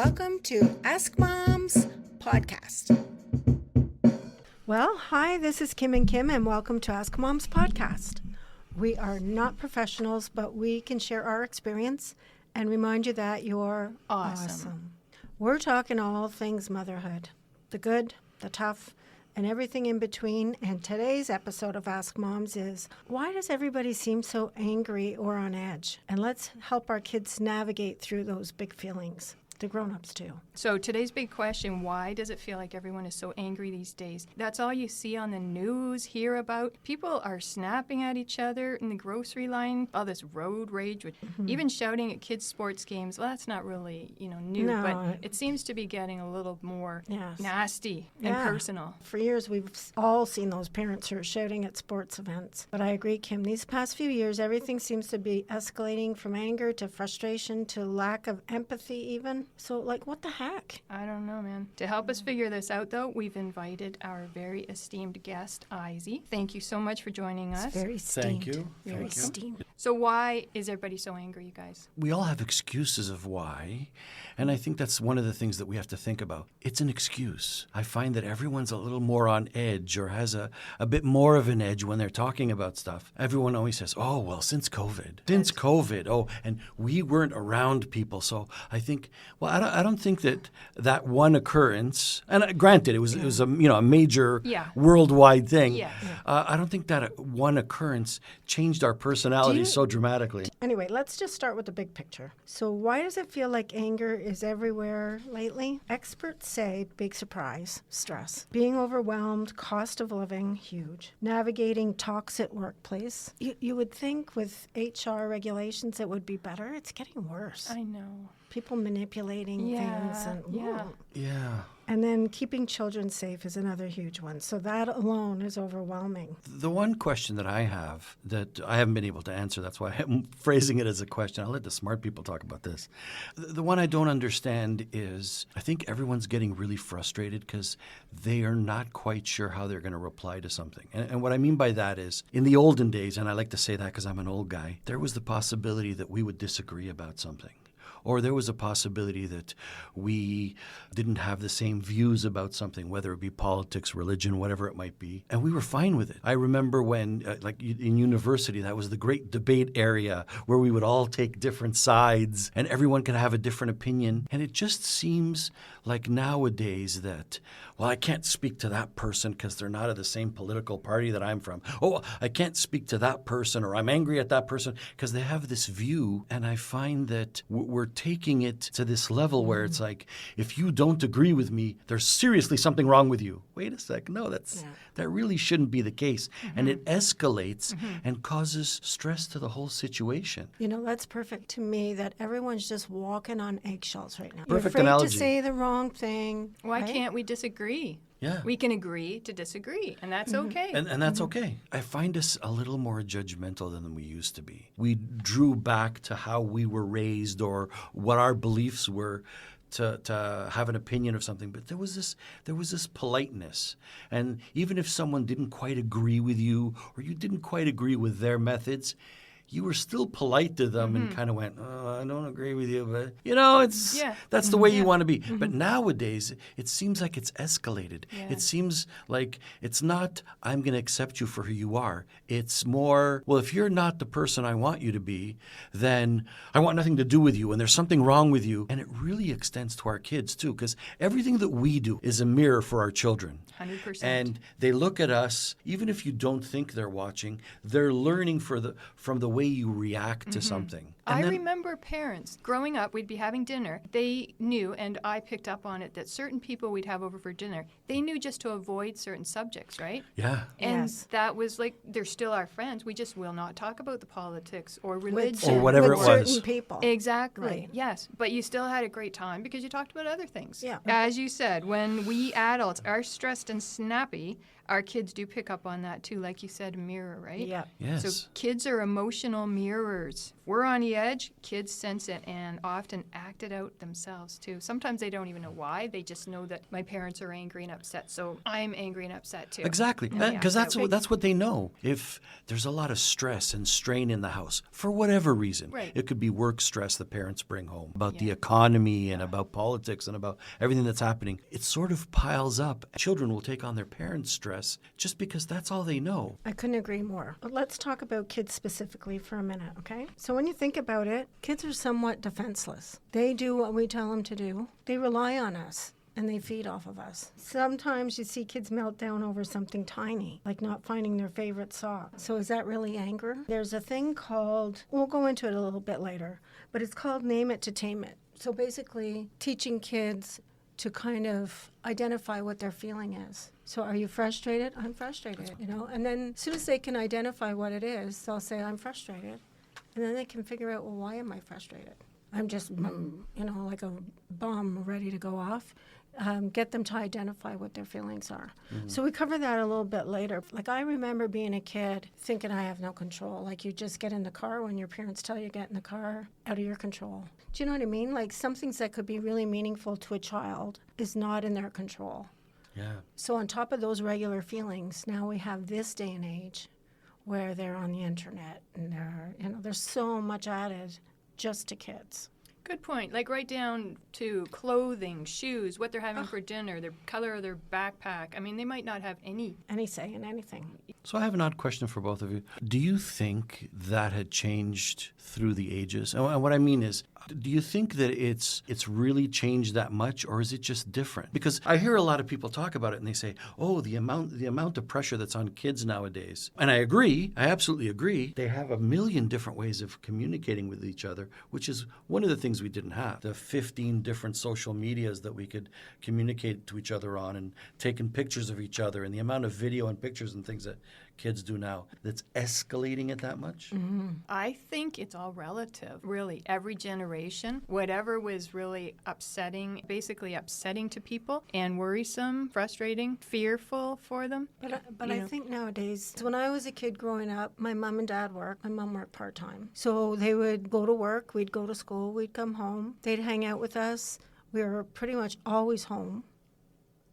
welcome to Ask Mom's podcast. Well, hi, this is Kim and Kim, and welcome to Ask Mom's podcast. We are not professionals, but we can share our experience and remind you that you're awesome. We're talking all things motherhood, the good, the tough, and everything in between. And today's episode of Ask Moms is, why does everybody seem so angry or on edge? And let's help our kids navigate through those big feelings. The grown-ups too. So today's big question, why does it feel like everyone is so angry these days? That's all you see on the news, hear about. People are snapping at each other in the grocery line, all this road rage, even shouting at kids' sports games. Well, that's not really, new, but it seems to be getting a little more nasty and personal. For years, we've all seen those parents who are shouting at sports events. But I agree, Kim, these past few years, everything seems to be escalating from anger to frustration to lack of empathy even. So, what the heck? I don't know, man. To help us figure this out, though, we've invited our very esteemed guest, Izzy. Thank you so much for joining us. It's very esteemed. Thank you. Very esteemed. So why is everybody so angry, you guys? We all have excuses of why, and I think that's one of the things that we have to think about. It's an excuse. I find that everyone's a little more on edge or has a bit more of an edge when they're talking about stuff. Everyone always says, oh, well, since COVID. Oh, and we weren't around people. So I think, well, I don't think that one occurrence, and granted, it was a major worldwide thing. Yeah. I don't think that one occurrence changed our personalities so dramatically. Anyway, let's just start with the big picture. So why does it feel like anger is everywhere lately? Experts say, big surprise, stress. Being overwhelmed, cost of living, huge. Navigating toxic workplace. You would think with HR regulations it would be better. It's getting worse. I know. People manipulating things. Yeah. And then keeping children safe is another huge one. So that alone is overwhelming. The one question that I have that I haven't been able to answer, that's why I'm phrasing it as a question. I'll let the smart people talk about this. The one I don't understand is I think everyone's getting really frustrated because they are not quite sure how they're going to reply to something. And what I mean by that is in the olden days, and I like to say that because I'm an old guy, there was the possibility that we would disagree about something. Or there was a possibility that we didn't have the same views about something, whether it be politics, religion, whatever it might be. And we were fine with it. I remember when, in university, that was the great debate area where we would all take different sides and everyone could have a different opinion. And it just seems like nowadays that, well, I can't speak to that person because they're not of the same political party that I'm from. Oh, I can't speak to that person, or I'm angry at that person because they have this view. And I find that we're taking it to this level where it's like, if you don't agree with me, there's seriously something wrong with you. Wait a sec. No, that really shouldn't be the case. And it escalates and causes stress to the whole situation. That's perfect to me that everyone's just walking on eggshells right now. Perfect You're afraid analogy. to say the wrong thing. Why right? can't we disagree? Yeah. We can agree to disagree, and that's okay. And that's okay. I find us a little more judgmental than we used to be. We drew back to how we were raised or what our beliefs were to have an opinion of something. But there was this politeness. And even if someone didn't quite agree with you or you didn't quite agree with their methods, you were still polite to them and kind of went, oh, I don't agree with you, but, that's the way you want to be. But nowadays, it seems like it's escalated. Yeah. It seems like it's not, I'm going to accept you for who you are. It's more, well, if you're not the person I want you to be, then I want nothing to do with you, and there's something wrong with you. And it really extends to our kids, too, because everything that we do is a mirror for our children. 100%. And they look at us, even if you don't think they're watching, they're learning from the way you react to something. I remember parents, growing up, we'd be having dinner. They knew, and I picked up on it, that certain people we'd have over for dinner, they knew just to avoid certain subjects, right? Yeah. And that was like, they're still our friends. We just will not talk about the politics or religion. Or whatever with it was. certain people. Exactly. Right. Yes. But you still had a great time because you talked about other things. Yeah. As you said, when we adults are stressed and snappy, our kids do pick up on that too, like you said, a mirror, right? Yeah. Yes. So kids are emotional mirrors. We're on the edge, kids sense it and often act it out themselves too. Sometimes they don't even know why. They just know that my parents are angry and upset, so I'm angry and upset too. Exactly, And they because act out. that's what they know. If there's a lot of stress and strain in the house, for whatever reason, Right. it could be work stress the parents bring home, about the Yeah. economy and about politics and about everything that's happening, it sort of piles up. Children will take on their parents' stress just because that's all they know. I couldn't agree more. But let's talk about kids specifically for a minute, okay? So when you think about it, kids are somewhat defenseless. They do what we tell them to do. They rely on us and they feed off of us. Sometimes you see kids melt down over something tiny, like not finding their favorite sock. So is that really anger? There's a thing called, we'll go into it a little bit later, but it's called name it to tame it. So basically teaching kids to kind of identify what their feeling is. So are you frustrated? I'm frustrated, And then as soon as they can identify what it is, they'll say, I'm frustrated. And then they can figure out, well, why am I frustrated? I'm just, like a bomb ready to go off. Get them to identify what their feelings are. Mm-hmm. So we cover that a little bit later. Like I remember being a kid thinking I have no control. Like you just get in the car when your parents tell you get in the car, out of your control. Do you know what I mean? Like some things that could be really meaningful to a child is not in their control. Yeah. So on top of those regular feelings, now we have this day and age where they're on the internet and there's so much added just to kids. Good point. Like right down to clothing, shoes, what they're having for dinner, the color of their backpack. I mean, they might not have any say in anything. So I have an odd question for both of you. Do you think that had changed through the ages? And what I mean is, do you think that it's really changed that much, or is it just different? Because I hear a lot of people talk about it and they say, oh, the amount of pressure that's on kids nowadays. And I agree. I absolutely agree. They have a million different ways of communicating with each other, which is one of the things we didn't have. The 15 different social medias that we could communicate to each other on, and taking pictures of each other, and the amount of video and pictures and things that kids do now that's escalating it that much? Mm-hmm. I think it's all relative, really. Every generation, whatever was really basically upsetting to people and worrisome, frustrating, fearful for them. But I think nowadays, when I was a kid growing up, my mom and dad worked. My mom worked part-time. So they would go to work, we'd go to school, we'd come home. They'd hang out with us. We were pretty much always home.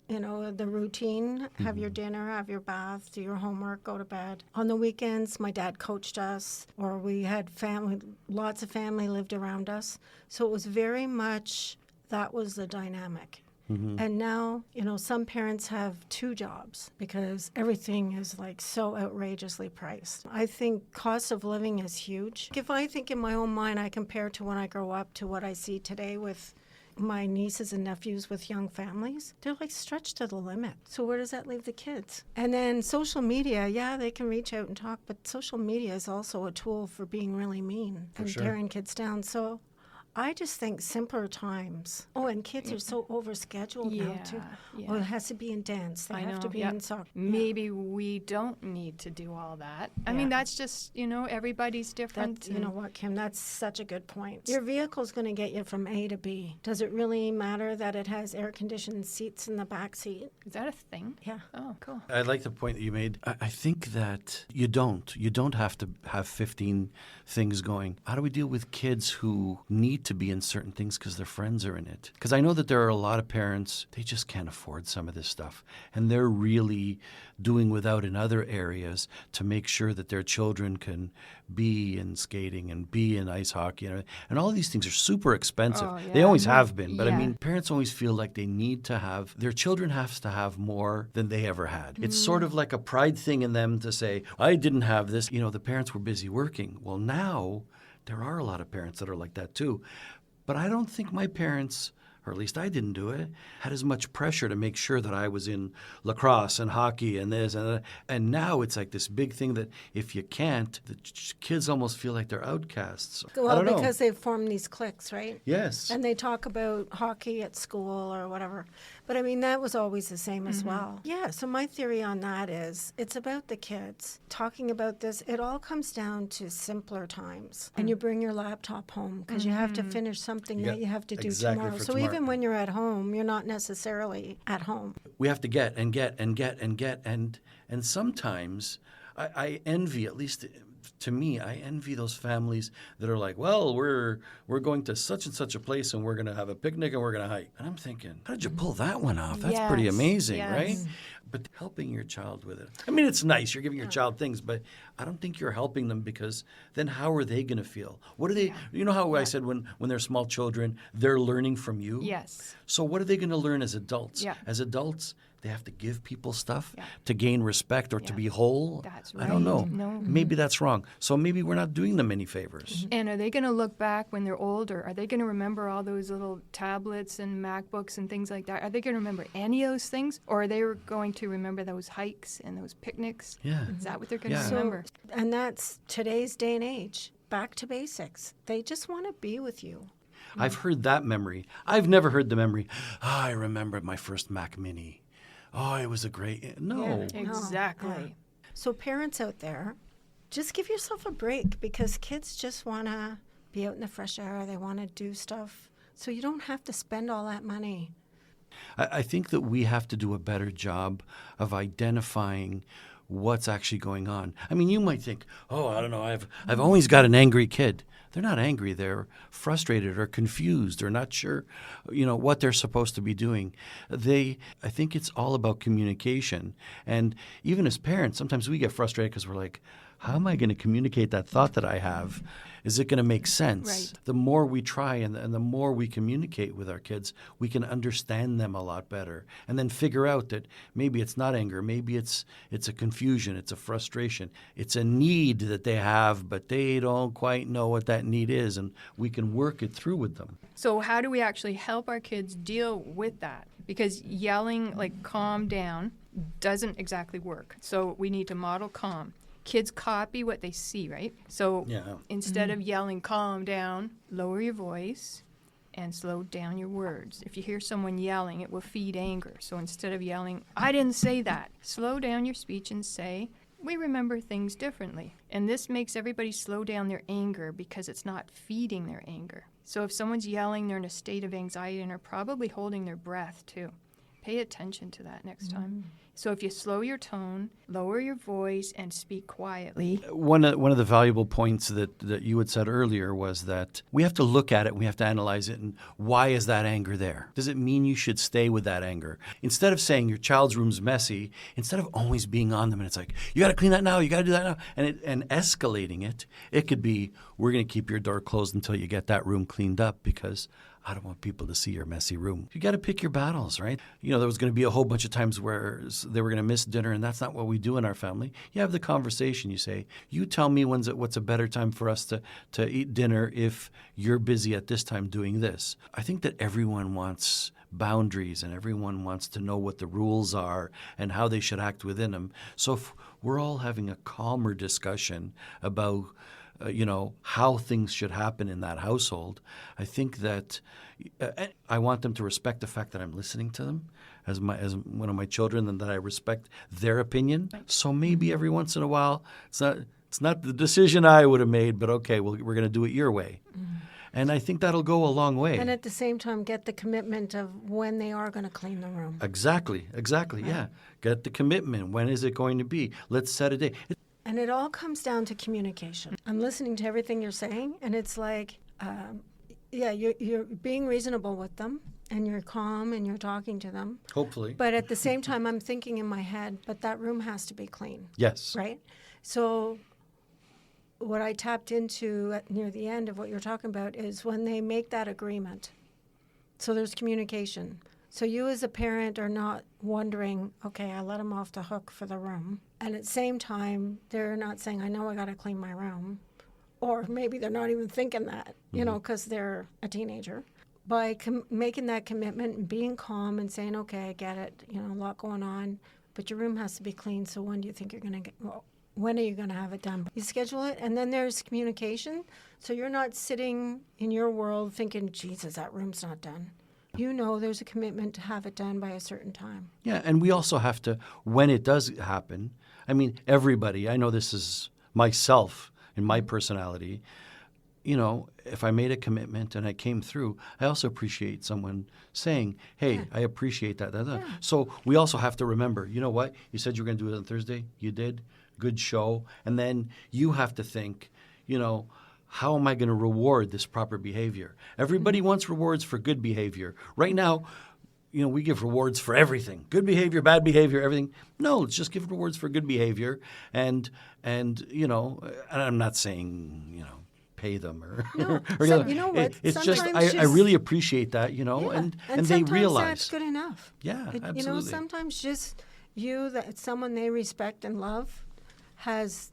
The routine, have your dinner, have your bath, do your homework, go to bed. On the weekends, my dad coached us, or we had family, lots of family lived around us. So it was very much, that was the dynamic. Mm-hmm. And now, some parents have 2 jobs because everything is like so outrageously priced. I think cost of living is huge. If I think in my own mind, I compare to when I grow up to what I see today with my nieces and nephews with young families, they're like stretched to the limit. So where does that leave the kids? And then social media, yeah, they can reach out and talk, but social media is also a tool for being really mean and tearing kids down. So I just think simpler times. Oh, and kids are so overscheduled now, too. Yeah. Oh, it has to be in dance. They have to be in soccer. Maybe we don't need to do all that. I mean, that's just, everybody's different. You know what, Kim, that's such a good point. Your vehicle's going to get you from A to B. Does it really matter that it has air-conditioned seats in the back seat? Is that a thing? Yeah. Oh, cool. I like the point that you made. I think that you don't have to have 15 things going. How do we deal with kids who need to be in certain things because their friends are in it? Because I know that there are a lot of parents, they just can't afford some of this stuff. And they're really doing without in other areas to make sure that their children can be in skating and be in ice hockey. And all of these things are super expensive. Oh, yeah. They always have been. But I Yeah. mean, parents always feel like they need to have, their children have to have more than they ever had. It's sort of like a pride thing in them to say, I didn't have this. The parents were busy working. Well, now there are a lot of parents that are like that too. But I don't think my parents, or at least I didn't do it, had as much pressure to make sure that I was in lacrosse and hockey and this and that. And now it's like this big thing that if you can't, the kids almost feel like they're outcasts. I Well, don't know. because they've formed these cliques, right? Yes. And they talk about hockey at school or whatever. But I mean, that was always the same as well. Yeah, so my theory on that is it's about the kids. Talking about this, it all comes down to simpler times. And you bring your laptop home because you have to finish something that you have to do exactly tomorrow. for So tomorrow. even when you're at home, you're not necessarily at home. We have to get and get and get and get. And sometimes I envy, at least to me, I envy those families that are like, well, we're going to such and such a place and we're going to have a picnic and we're going to hike. And I'm thinking, how did you pull that one off? That's pretty Yes, amazing, yes. right? But helping your child with it. I mean, it's nice. You're giving your child things, but I don't think you're helping them because then how are they going to feel? What are they, you know how I said when they're small children, they're learning from you? Yes. So what are they going to learn as adults? Yeah. As adults, they have to give people stuff Yeah. to gain respect or to be whole. That's I don't know. right. No. Maybe that's wrong. So maybe we're not doing them any favors. And are they going to look back when they're older? Are they going to remember all those little tablets and MacBooks and things like that? Are they going to remember any of those things? Or are they going to remember those hikes and those picnics? Yeah. Is that what they're going to Yeah. remember? And that's today's day and age. Back to basics. They just want to be with you. I've heard that memory. I've never heard the memory. I remember my first Mac Mini. Oh, it was a great. No. Yeah. Exactly. Yeah. So parents out there, just give yourself a break because kids just want to be out in the fresh air. They want to do stuff. So you don't have to spend all that money. I think that we have to do a better job of identifying what's actually going on. I mean, you might think, oh, I don't know, I've always got an angry kid. They're not angry. They're frustrated or confused or not sure, what they're supposed to be doing. I think it's all about communication. And even as parents, sometimes we get frustrated because we're like, how am I going to communicate that thought that I have? Is it going to make sense? Right. The more we try and the more we communicate with our kids, we can understand them a lot better and then figure out that maybe it's not anger, maybe it's a confusion, it's a frustration, it's a need that they have, but they don't quite know what that need is, and we can work it through with them. So how do we actually help our kids deal with that? Because yelling, like, calm down, doesn't exactly work. So we need to model calm. Kids copy what they see, right? So Yeah. instead of yelling, calm down, lower your voice and slow down your words. If you hear someone yelling, it will feed anger. So instead of yelling, I didn't say that, slow down your speech and say, we remember things differently. And this makes everybody slow down their anger because it's not feeding their anger. So if someone's yelling, they're in a state of anxiety and are probably holding their breath too. Pay attention to that next time. So if you slow your tone, lower your voice, and speak quietly. One of the valuable points that you had said earlier was that we have to look at it, we have to analyze it, and why is that anger there? Does it mean you should stay with that anger? Instead of saying your child's room's messy, instead of always being on them and it's like, you got to clean that now, you got to do that now, and escalating it, it could be, we're going to keep your door closed until you get that room cleaned up because I don't want people to see your messy room. You got to pick your battles, right? There was going to be a whole bunch of times where they were going to miss dinner, and that's not what we do in our family. You have the conversation. You say, you tell me what's a better time for us to eat dinner if you're busy at this time doing this. I think that everyone wants boundaries and everyone wants to know what the rules are and how they should act within them. So if we're all having a calmer discussion about how things should happen in that household, I think that I want them to respect the fact that I'm listening to them as one of my children and that I respect their opinion. So maybe every once in a while, it's not the decision I would have made, but okay, we're going to do it your way. And I think that'll go a long way. And at the same time, get the commitment of when they are going to clean the room. Exactly, yeah. Get the commitment. When is it going to be? Let's set a date. And it all comes down to communication. I'm listening to everything you're saying, and it's like, you're being reasonable with them, and you're calm, and you're talking to them. Hopefully. But at the same time, I'm thinking in my head, but that room has to be clean. Yes. Right? So what I tapped into near the end of what you're talking about is when they make that agreement. So there's communication. So you as a parent are not wondering, okay, I let them off the hook for the room. And at the same time, they're not saying, I know I got to clean my room. Or maybe they're not even thinking that, because they're a teenager. By making that commitment and being calm and saying, okay, I get it, a lot going on, but your room has to be clean. So when do you think you're going to when are you going to have it done? You schedule it, and then there's communication. So you're not sitting in your world thinking, Jesus, that room's not done. You know there's a commitment to have it done by a certain time. Yeah, and we also have to, when it does happen, I mean, everybody, I know this is myself and my personality, you know, if I made a commitment and I came through, I also appreciate someone saying, hey, I appreciate that. So we also have to remember, you know what? You said you were going to do it on Thursday. You did. Good show. And then you have to think, you know, how am I going to reward this proper behavior? Everybody wants rewards for good behavior. Right now, you know, we give rewards for everything. Good behavior, bad behavior, everything. No, let's just give rewards for good behavior. And you know, and I'm not saying, you know, pay them or, No, or so, you know what? It's just Sometimes I really appreciate that, you know, Yeah. and they sometimes realize. that's good enough. Yeah, absolutely. You know, sometimes just that someone they respect and love has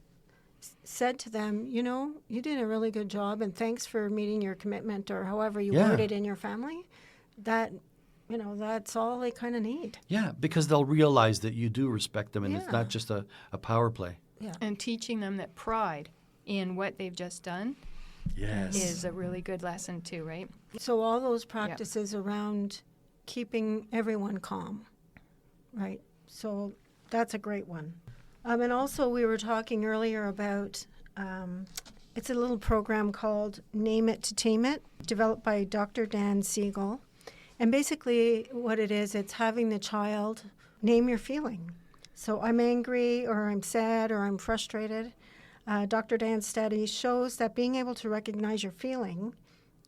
said to them, you know, you did a really good job and thanks for meeting your commitment, or however you Yeah. word it in your family. That, you know, that's all they kind of need. Yeah, because they'll realize that you do respect them and it's Yeah. not just a power play. Yeah. And teaching them that pride in what they've just done Yes. is a really good lesson too, right? So all those practices around keeping everyone calm, right? So that's a great one. And also we were talking earlier about, it's a little program called Name It to Tame It, developed by Dr. Dan Siegel. And basically what it is, it's having the child name your feeling. So I'm angry, or I'm sad, or I'm frustrated. Dr. Dan's study shows that being able to recognize your feeling,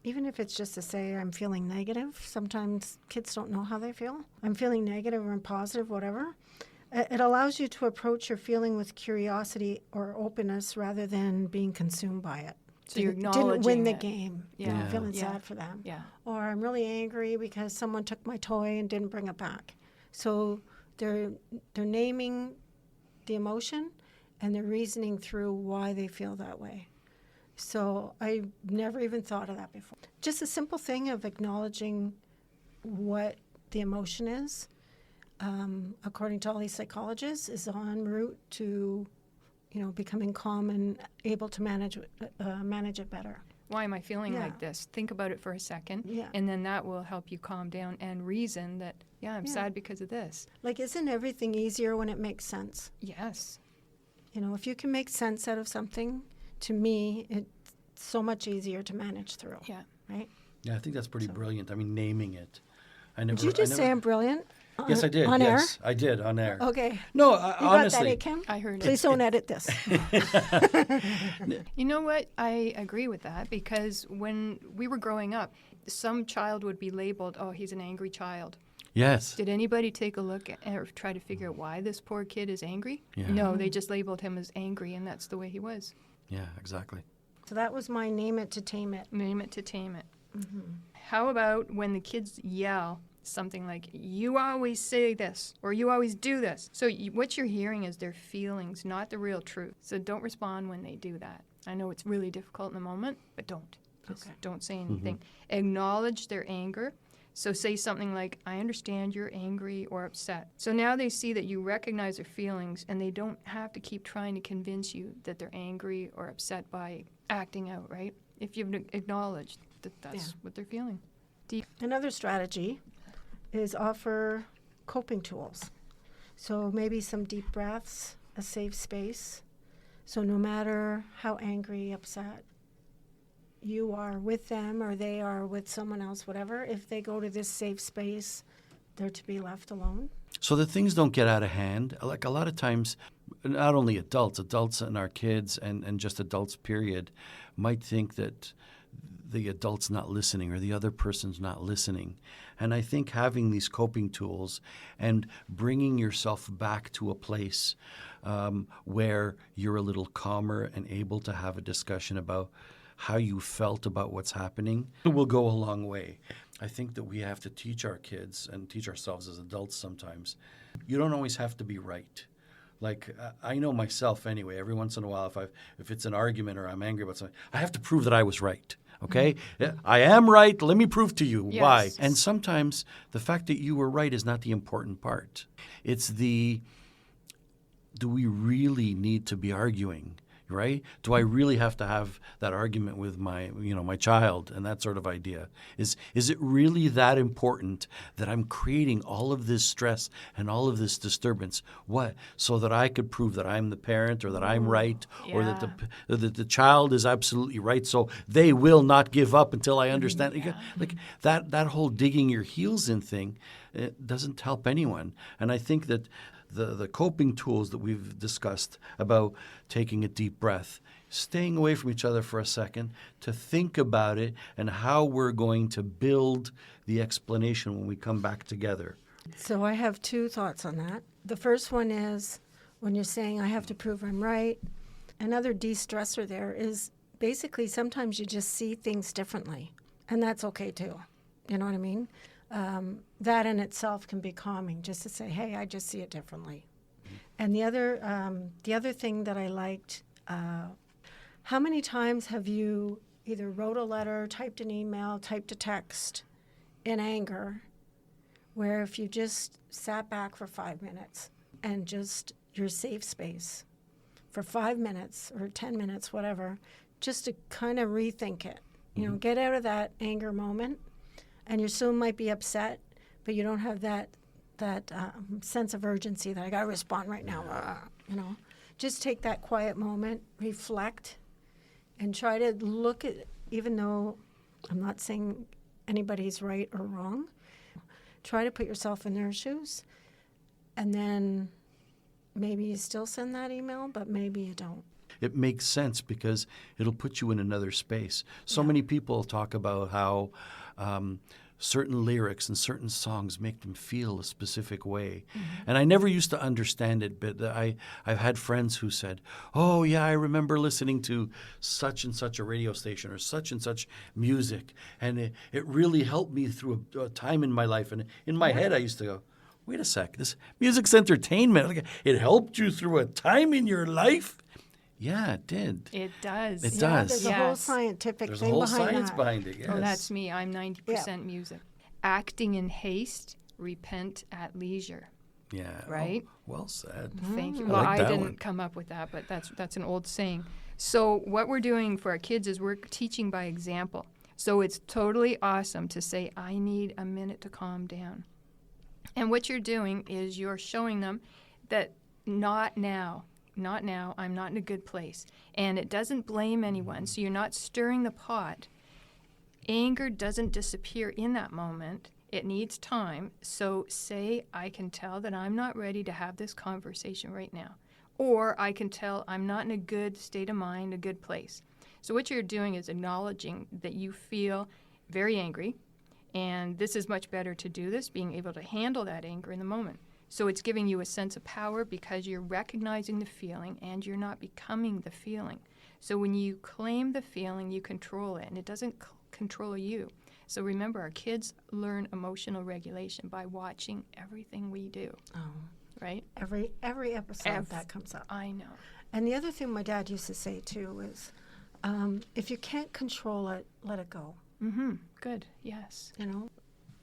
even if it's just to say I'm feeling negative, sometimes kids don't know how they feel. I'm feeling negative or I'm positive, whatever. It allows you to approach your feeling with curiosity or openness rather than being consumed by it. So you're Didn't acknowledging win the it. game. Yeah. I'm feeling Yeah. sad for them. Yeah. Or I'm really angry because someone took my toy and didn't bring it back. So they're naming the emotion and they're reasoning through why they feel that way. So I never even thought of that before. Just a simple thing of acknowledging what the emotion is, according to all these psychologists, is en route to, you know, becoming calm and able to manage it better. Why am I feeling Yeah. like this? Think about it for a second, Yeah. and then that will help you calm down and reason that, I'm Yeah. sad because of this. Like, isn't everything easier when it makes sense? Yes. You know, if you can make sense out of something, to me, it's so much easier to manage through. Yeah. Right? Yeah, I think that's pretty brilliant. I mean, naming it. I never. Did you just say I'm brilliant? Yes, I did. On Yes, I did on air. air? Okay. No, You got that, honestly. eh, Kim? I heard it. Please don't edit this. You know what? I agree with that, because when we were growing up, some child would be labeled, oh, he's an angry child. Yes. Did anybody take a look at, or try to figure out why this poor kid is angry? Yeah. No, they just labeled him as angry, and that's the way he was. Yeah, exactly. So that was my name it to tame it. Name it to tame it. How about when the kids yell something like, you always say this, or you always do this? So what you're hearing is their feelings, not the real truth. So don't respond when they do that. I know it's really difficult in the moment, but don't. Just don't say anything. Acknowledge their anger. So say something like, I understand you're angry or upset. So now they see that you recognize their feelings, and they don't have to keep trying to convince you that they're angry or upset by acting out, right? If you've acknowledged that that's what they're feeling. Another strategy is offer coping tools. So maybe some deep breaths, a safe space. So no matter how angry, upset you are with them or they are with someone else, whatever, if they go to this safe space, they're to be left alone. So that things don't get out of hand. Like a lot of times, not only adults and our kids and just adults, period, might think that the adult's not listening or the other person's not listening. And I think having these coping tools and bringing yourself back to a place where you're a little calmer and able to have a discussion about how you felt about what's happening will go a long way. I think that we have to teach our kids and teach ourselves as adults sometimes. You don't always have to be right. Like, I know myself anyway, every once in a while, if it's an argument or I'm angry about something, I have to prove that I was right, okay? I am right, let me prove to you why. Yes. And sometimes the fact that you were right is not the important part. It's do we really need to be arguing? right? Do I really have to have that argument with my child and that sort of idea? Is it really that important that I'm creating all of this stress and all of this disturbance? What? So that I could prove that I'm the parent or that I'm right or that the child is absolutely right, so they will not give up until I understand. Like that whole digging your heels in thing, it doesn't help anyone. And I think that the coping tools that we've discussed about taking a deep breath, staying away from each other for a second to think about it and how we're going to build the explanation when we come back together. So I have two thoughts on that. The first one is when you're saying I have to prove I'm right, another de-stressor there is basically sometimes you just see things differently, and that's okay too. You know what I mean? That in itself can be calming, just to say, hey, I just see it differently. And the other thing that I liked, how many times have you either wrote a letter, typed an email, typed a text in anger, where if you just sat back for 5 minutes and just your safe space for 5 minutes or 10 minutes, whatever, just to kind of rethink it, get out of that anger moment, and you still might be upset, but you don't have that sense of urgency that I got to respond right now. Just take that quiet moment, reflect, and try to look at, even though I'm not saying anybody's right or wrong, try to put yourself in their shoes, and then maybe you still send that email, but maybe you don't. It makes sense because it'll put you in another space. So many people talk about how certain lyrics and certain songs make them feel a specific way. And I never used to understand it, but I've had friends who said, oh, yeah, I remember listening to such and such a radio station or such and such music, and it really helped me through a time in my life. And in my head, I used to go, wait a sec, this music's entertainment. Like, it helped you through a time in your life? Yeah, it did. It does. It does. There's a whole scientific There's thing a whole behind science that. behind it, yes. Oh, that's me. I'm 90% music. Acting in haste, repent at leisure. Yeah. Right? Oh, well said. Thank you. I Well, like I that didn't one. come up with that, but that's an old saying. So what we're doing for our kids is we're teaching by example. So it's totally awesome to say, I need a minute to calm down. And what you're doing is you're showing them that not now, I'm not in a good place. And it doesn't blame anyone, so you're not stirring the pot. Anger doesn't disappear in that moment. It needs time. So say, I can tell that I'm not ready to have this conversation right now. Or I can tell I'm not in a good state of mind, a good place. So what you're doing is acknowledging that you feel very angry, and this is much better to do this, being able to handle that anger in the moment. So it's giving you a sense of power because you're recognizing the feeling and you're not becoming the feeling. So when you claim the feeling, you control it, and it doesn't control you. So remember, our kids learn emotional regulation by watching everything we do. Oh, right? Every episode that comes up. I know. And the other thing my dad used to say too is, if you can't control it, let it go. Mm-hmm. Good. Yes.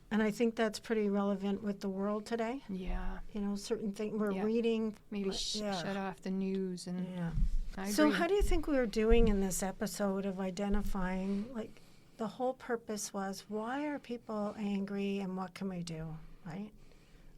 And I think that's pretty relevant with the world today. Yeah. Certain things we're reading. Maybe shut off the news and. Yeah. I So agree. how do you think we were doing in this episode of identifying, like, the whole purpose was, why are people angry and what can we do, right?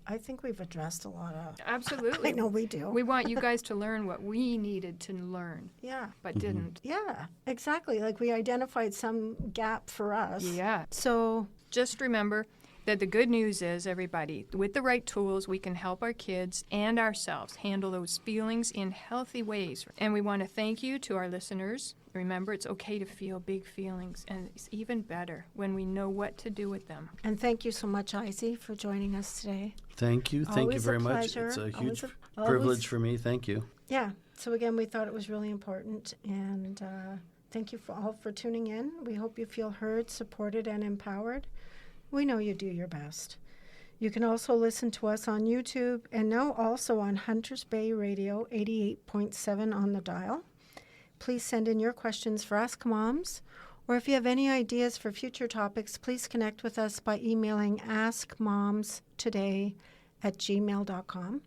I think we've addressed a lot of. Absolutely. I know we do. We want you guys to learn what we needed to learn, Yeah. but didn't. Yeah, exactly. Like, we identified some gap for us. Yeah. So, Just remember that the good news is, everybody, with the right tools, we can help our kids and ourselves handle those feelings in healthy ways. And we want to thank you to our listeners. Remember, it's okay to feel big feelings, and it's even better when we know what to do with them. and thank you so much, Izzy, for joining us today. Thank you. Thank you Always a very much. pleasure. It's a Always huge a- privilege always- for me. Thank you. Yeah. So again, we thought it was really important, and thank you for tuning in. We hope you feel heard, supported, and empowered. We know you do your best. You can also listen to us on YouTube and now also on Hunters Bay Radio 88.7 on the dial. Please send in your questions for Ask Moms, or if you have any ideas for future topics, please connect with us by emailing askmomstoday@gmail.com.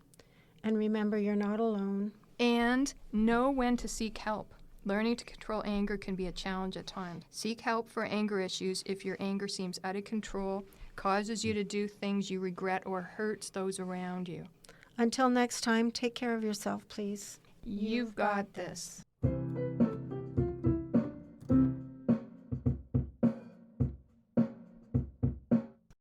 And remember, you're not alone. And know when to seek help. Learning to control anger can be a challenge at times. Seek help for anger issues if your anger seems out of control, causes you to do things you regret, or hurts those around you. Until next time, take care of yourself, please. You've got this.